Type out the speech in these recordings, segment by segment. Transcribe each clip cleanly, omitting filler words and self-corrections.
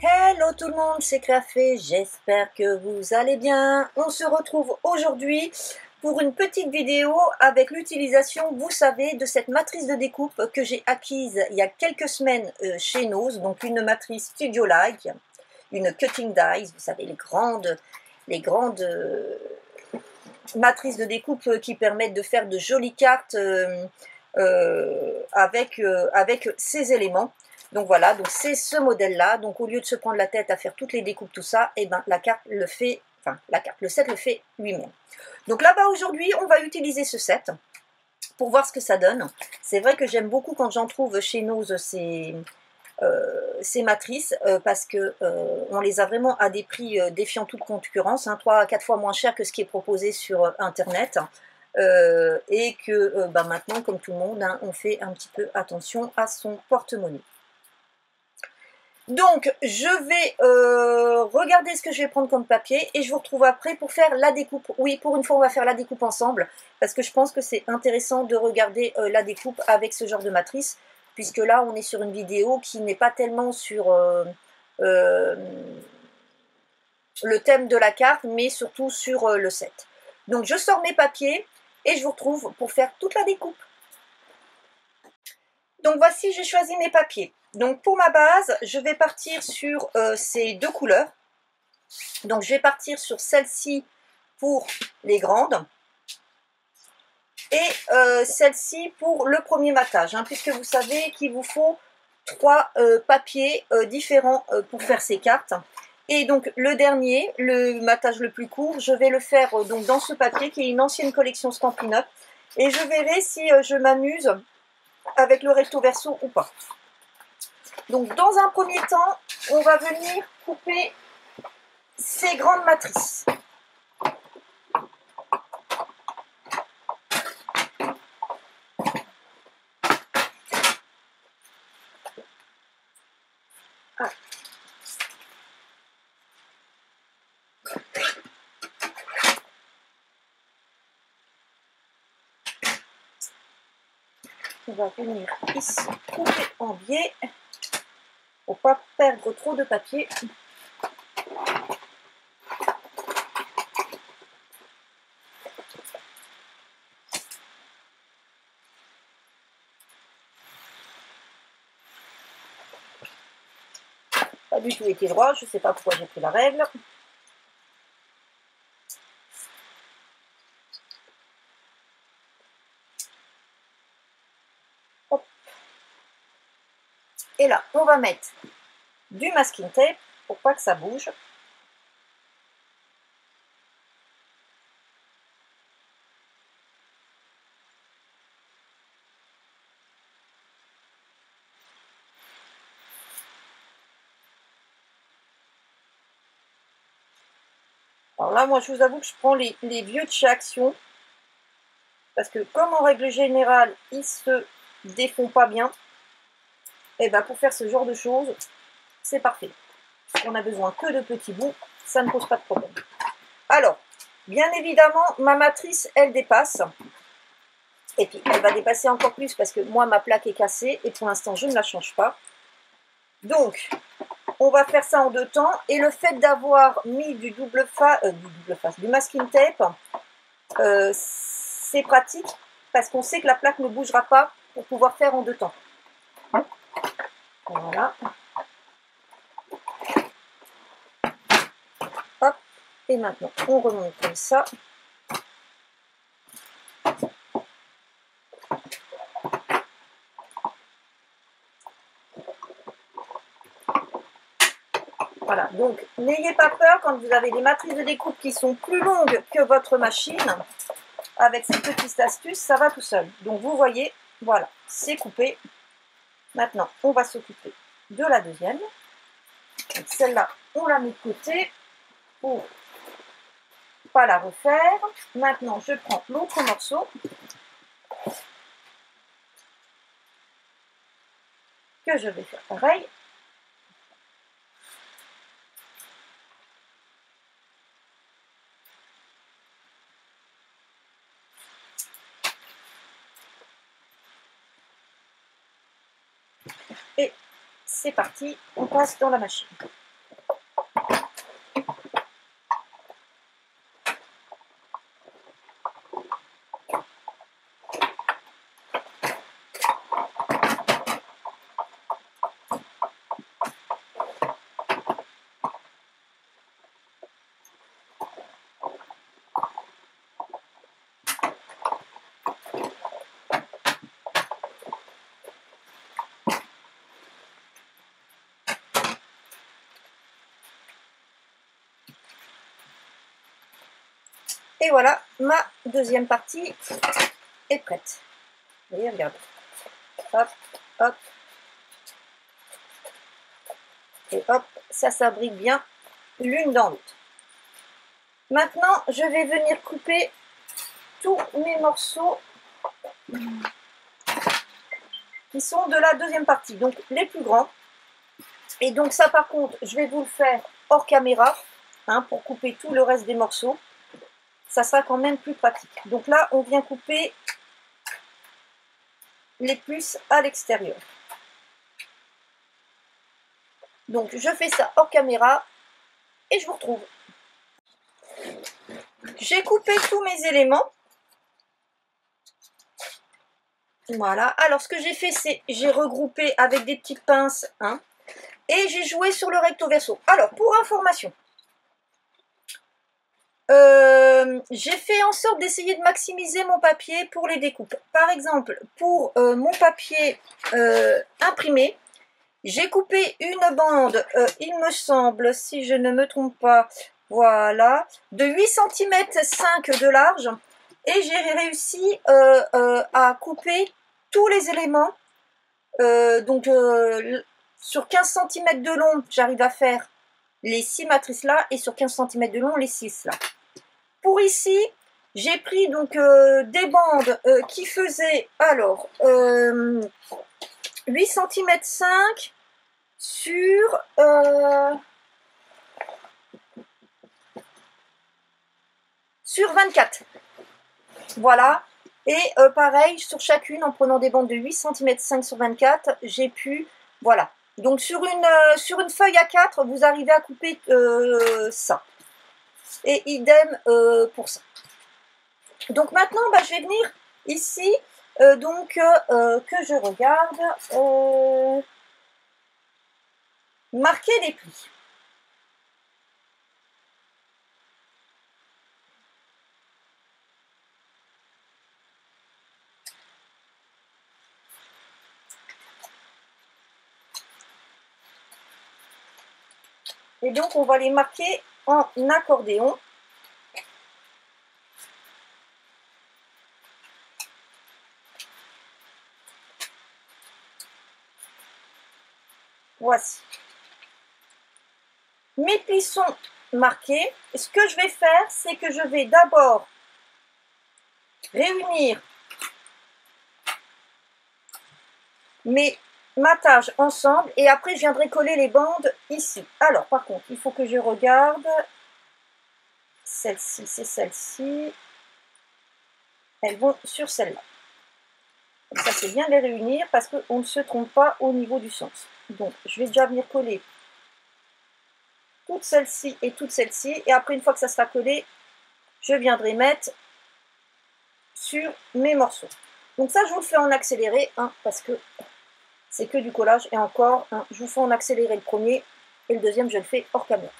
Hello tout le monde, c'est Clafé, j'espère que vous allez bien. On se retrouve aujourd'hui pour une petite vidéo avec l'utilisation, vous savez, de cette matrice de découpe que j'ai acquise il y a quelques semaines chez Nose, donc une matrice Studio-like, une cutting dies, vous savez, les grandes matrices de découpe qui permettent de faire de jolies cartes avec ces éléments. Donc voilà, donc c'est ce modèle-là. Donc au lieu de se prendre la tête à faire toutes les découpes, tout ça, et ben la carte le fait, enfin le set le fait lui-même. Donc là-bas aujourd'hui, on va utiliser ce set pour voir ce que ça donne. C'est vrai que j'aime beaucoup quand j'en trouve chez Nose ces matrices parce que on les a vraiment à des prix défiant toute concurrence, 3 à 4 fois moins cher que ce qui est proposé sur internet. Et que maintenant, comme tout le monde, on fait un petit peu attention à son porte-monnaie. Donc, je vais regarder ce que je vais prendre comme papier et je vous retrouve après pour faire la découpe. Oui, pour une fois, on va faire la découpe ensemble parce que je pense que c'est intéressant de regarder la découpe avec ce genre de matrice, puisque là, on est sur une vidéo qui n'est pas tellement sur le thème de la carte, mais surtout sur le set. Donc, je sors mes papiers et je vous retrouve pour faire toute la découpe. Donc voici, j'ai choisi mes papiers. Donc pour ma base, je vais partir sur ces deux couleurs. Donc je vais partir sur celle-ci pour les grandes et celle-ci pour le premier matage, puisque vous savez qu'il vous faut 3 papiers différents pour faire ces cartes. Et donc le dernier, le matage le plus court, je vais le faire donc dans ce papier qui est une ancienne collection Stampin' Up. Et je verrai si je m'amuse avec le recto verso ou pas. Donc dans un premier temps, on va venir couper ces grandes matrices. On va venir ici couper en biais pour ne pas perdre trop de papier. Pas du tout été droit, je ne sais pas pourquoi j'ai pris la règle. Hop. Et là, on va mettre du masking tape pour pas que ça bouge. Alors là, moi, je vous avoue que je prends les vieux de chez Action. Parce que comme en règle générale, ils se défont pas bien, et ben pour faire ce genre de choses, c'est parfait. On n'a besoin que de petits bouts, ça ne pose pas de problème. Alors, bien évidemment, ma matrice, elle dépasse. Et puis, elle va dépasser encore plus parce que moi, ma plaque est cassée et pour l'instant, je ne la change pas. Donc, on va faire ça en 2 temps. Et le fait d'avoir mis du masking tape, c'est pratique parce qu'on sait que la plaque ne bougera pas pour pouvoir faire en 2 temps. Voilà. Hop. Et maintenant, on remonte comme ça. Voilà, donc n'ayez pas peur quand vous avez des matrices de découpe qui sont plus longues que votre machine. Avec cette petite astuce, ça va tout seul. Donc vous voyez, voilà, c'est coupé. Maintenant, on va s'occuper de la deuxième. Celle-là, on la met de côté pour ne pas la refaire. Maintenant, je prends l'autre morceau que je vais faire pareil. Et c'est parti, on passe dans la machine. Et voilà, ma deuxième partie est prête. Vous voyez, regardez. Hop, hop. Et hop, ça s'abrique bien l'une dans l'autre. Maintenant, je vais venir couper tous mes morceaux qui sont de la deuxième partie, donc les plus grands. Et donc ça, par contre, je vais vous le faire hors caméra, hein, pour couper tout le reste des morceaux. Ça sera quand même plus pratique. Donc là, on vient couper les plus à l'extérieur. Donc je fais ça hors caméra et je vous retrouve. J'ai coupé tous mes éléments. Voilà. Alors ce que j'ai fait, c'est j'ai regroupé avec des petites pinces, hein, et j'ai joué sur le recto verso. Alors pour information, j'ai fait en sorte d'essayer de maximiser mon papier pour les découpes. Par exemple, pour mon papier imprimé, j'ai coupé une bande, il me semble, si je ne me trompe pas, voilà, de 8 cm 5 de large, et j'ai réussi à couper tous les éléments. Donc sur 15 cm de long, j'arrive à faire les 6 matrices là, et sur 15 cm de long, les 6 là. Pour ici, j'ai pris donc des bandes qui faisaient alors 8 cm 5 sur sur 24. Voilà. Et pareil, sur chacune, en prenant des bandes de 8 cm 5 sur 24, j'ai pu, voilà. Donc sur une feuille A4, vous arrivez à couper ça. Et idem pour ça. Donc maintenant, bah, je vais venir ici, que je regarde, marquer les plis. Et donc on va les marquer en accordéon. Voici. Mes plis sont marqués. Et ce que je vais faire, c'est que je vais d'abord réunir mes matages ensemble et après je viendrai coller les bandes ici. Alors par contre, il faut que je regarde. Celle-ci, c'est celle-ci. Elles vont sur celle-là. Ça, c'est bien de les réunir parce qu'on ne se trompe pas au niveau du sens. Donc, je vais déjà venir coller toutes celles-ci et toutes celles-ci. Et après, une fois que ça sera collé, je viendrai mettre sur mes morceaux. Donc ça, je vous le fais en accéléré, hein, parce que c'est que du collage. Et encore, hein, je vous fais en accéléré le premier. Et le deuxième, je le fais hors caméra.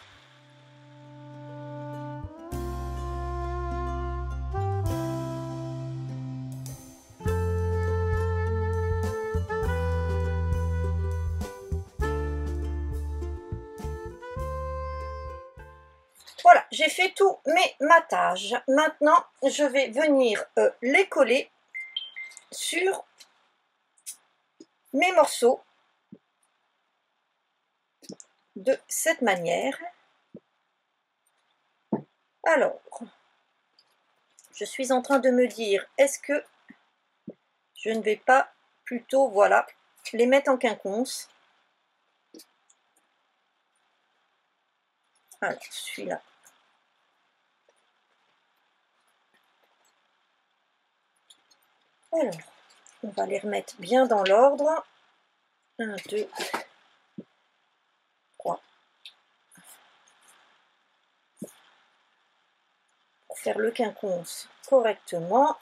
Voilà, j'ai fait tous mes matages. Maintenant, je vais venir les coller sur mes morceaux de cette manière. Alors, je suis en train de me dire, est-ce que je ne vais pas plutôt, voilà, les mettre en quinconce. Alors, celui-là. Alors, on va les remettre bien dans l'ordre. 1, 2, 3. Pour faire le quinconce correctement.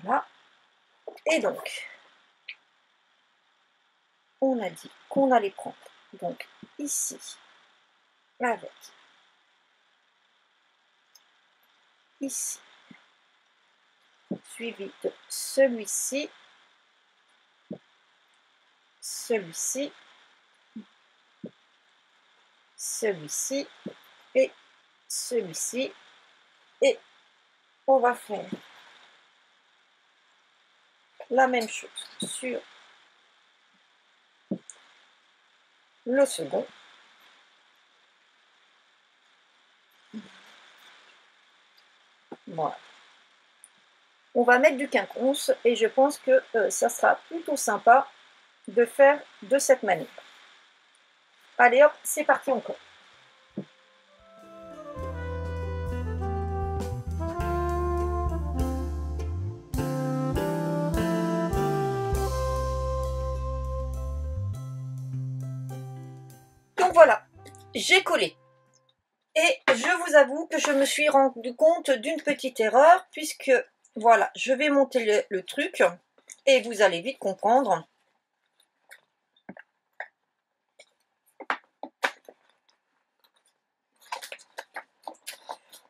Voilà. Et donc, on a dit qu'on allait prendre, donc ici, avec ici, suivi de celui-ci, celui-ci, celui-ci et celui-ci. Et on va faire la même chose sur le second. Voilà. On va mettre du quinconce et je pense que ça sera plutôt sympa de faire de cette manière. Allez hop, c'est parti encore. Donc voilà, j'ai collé. Et je vous avoue que je me suis rendu compte d'une petite erreur, puisque, voilà, je vais monter le truc, et vous allez vite comprendre.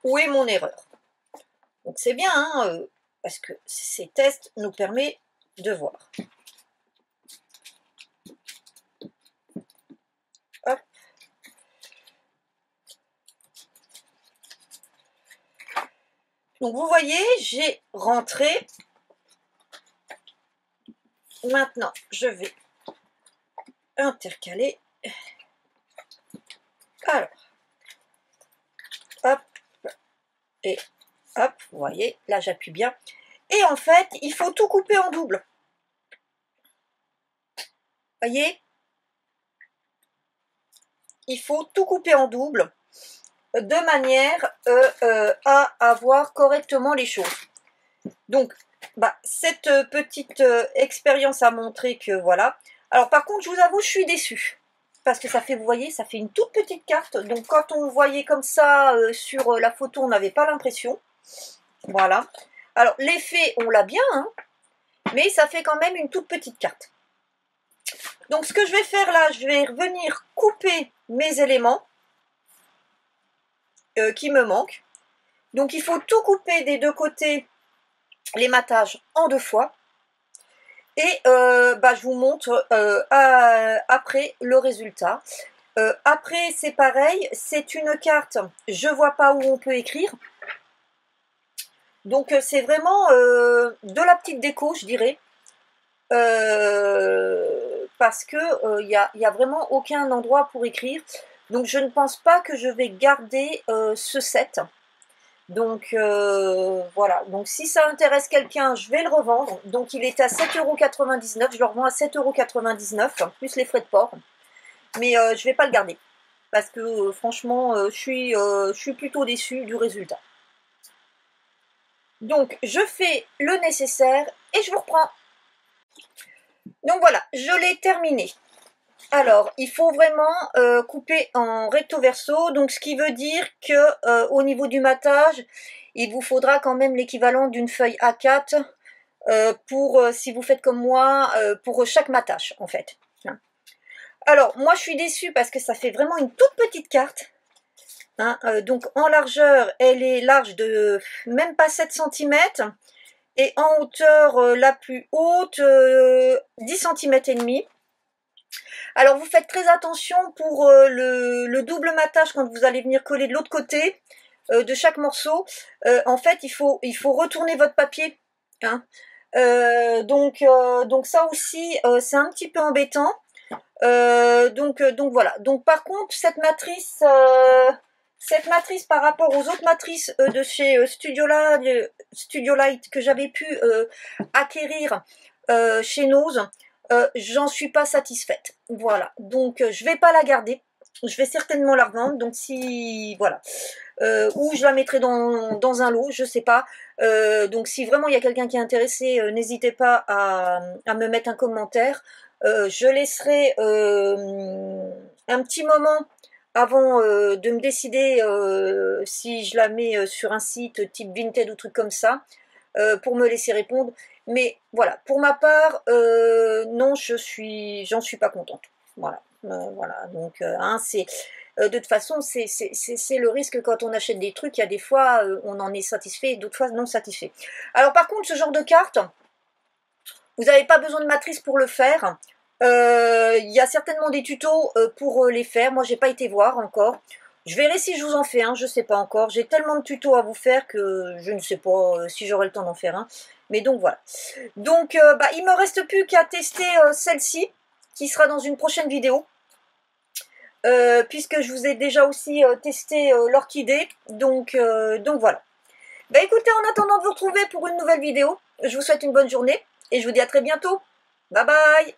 Où est mon erreur? Donc c'est bien, hein, parce que ces tests nous permettent de voir. Hop. Donc vous voyez, j'ai rentré. Maintenant, je vais intercaler. Alors, hop, et hop, vous voyez, là j'appuie bien. Et en fait, il faut tout couper en double. Voyez? Il faut tout couper en double de manière à avoir correctement les choses. Donc, cette petite expérience a montré que voilà. Alors par contre, je vous avoue, je suis déçue. Parce que ça fait, vous voyez, ça fait une toute petite carte. Donc quand on voyait comme ça sur la photo, on n'avait pas l'impression. Voilà. Alors l'effet, on l'a bien, hein, mais ça fait quand même une toute petite carte. Donc ce que je vais faire là, je vais revenir couper mes éléments qui me manquent. Donc il faut tout couper des deux côtés, les matages en 2 fois. Et je vous montre après le résultat. Après c'est pareil, c'est une carte, je vois pas où on peut écrire. Donc c'est vraiment de la petite déco, je dirais. Parce que il y a vraiment aucun endroit pour écrire. Donc je ne pense pas que je vais garder ce set. Donc voilà, donc si ça intéresse quelqu'un, je vais le revendre. Donc il est à 7,99 €, je le revends à 7,99 €, plus les frais de port. Mais je vais pas le garder. Parce que franchement, je suis plutôt déçue du résultat. Donc je fais le nécessaire et je vous reprends. Donc voilà, je l'ai terminé. Alors, il faut vraiment couper en recto verso, donc ce qui veut dire que au niveau du matage, il vous faudra quand même l'équivalent d'une feuille A4 pour, si vous faites comme moi, pour chaque matage en fait. Alors, moi je suis déçue parce que ça fait vraiment une toute petite carte. Hein, donc en largeur, elle est large de même pas 7 cm et en hauteur la plus haute, 10 cm et demi. Alors vous faites très attention pour le double matage quand vous allez venir coller de l'autre côté de chaque morceau. En fait, il faut retourner votre papier. Hein. Donc ça aussi, c'est un petit peu embêtant. Donc voilà. Donc par contre, cette matrice par rapport aux autres matrices de chez Studio Light que j'avais pu acquérir chez Nose, j'en suis pas satisfaite. Voilà, donc je vais pas la garder. Je vais certainement la revendre. Donc si voilà, ou je la mettrai dans un lot, je sais pas. Donc si vraiment il y a quelqu'un qui est intéressé, n'hésitez pas à me mettre un commentaire. Je laisserai un petit moment avant de me décider si je la mets sur un site type Vinted ou truc comme ça, pour me laisser répondre. Mais voilà, pour ma part, non, j'en suis pas contente. Voilà, voilà. Donc, c'est de toute façon, c'est le risque quand on achète des trucs. Il y a des fois, on en est satisfait, et d'autres fois non satisfait. Alors, par contre, ce genre de carte, vous n'avez pas besoin de matrice pour le faire. Il y a certainement des tutos pour les faire. Moi, j'ai pas été voir encore. Je verrai si je vous en fais un, je sais pas encore. J'ai tellement de tutos à vous faire que je ne sais pas si j'aurai le temps d'en faire un. Mais donc voilà. Donc bah, il me reste plus qu'à tester celle-ci, qui sera dans une prochaine vidéo. Puisque je vous ai déjà aussi testé l'orchidée. Donc voilà. Bah écoutez, en attendant de vous retrouver pour une nouvelle vidéo, je vous souhaite une bonne journée et je vous dis à très bientôt. Bye bye!